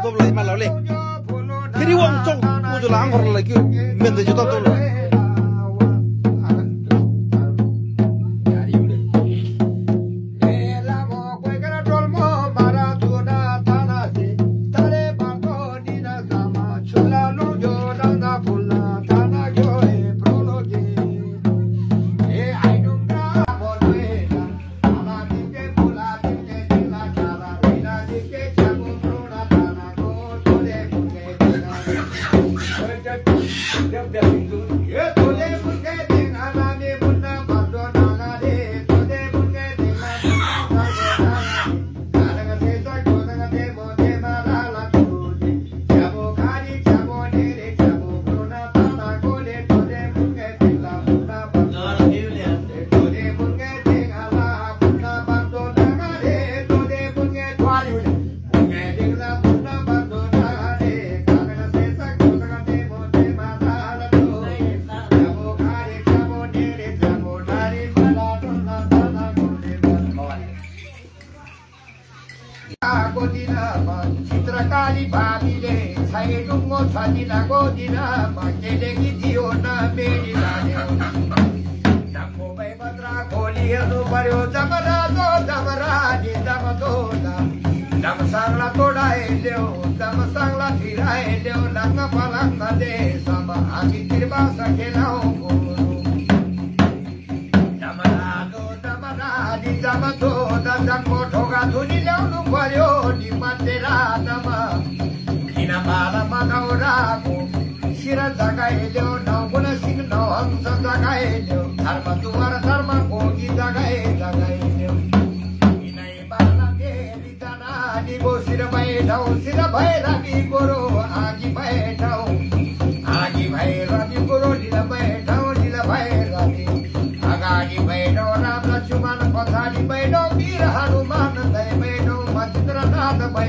dom lai ma lo le kiri wong chong mu ju lang ngor la ki men de ju ta to चित्रकारी भावीले छाइडुङ्गो छदिनाको दिनमा केलेकी थियो न मेरी लान्यो जम्मो भैभद्रा खोली हेर्नु पर्यो जमराजो जमरानी जमदो जमसाङ्ला तोडाए ल्याउ जमसाङ्ला फिराए ल्याउ लङ्ग पलङ्ग देशम हामी त्रिबासा खेलाउ जमदो जमको ठोगा धुनी ल्याउनु पर्यो नि मन्दिर रातमा किन मालामा नौराको शिर जगाइल्यो नौगुण सिंह नौहंस जगाइल्यो धर्म दुवार धर्म भोगी जगाइल्यो किनै बाला मेरी जनानीको शिर भैरवी गोरो आगी भैरवी गोरो ढिल बैठाउ ढिल भैरवी अगाडि बैठौ राम लक्ष्मण पछाडि बैठौ वीर हनुमान दै बैठौ महेन्द्रनाथ भै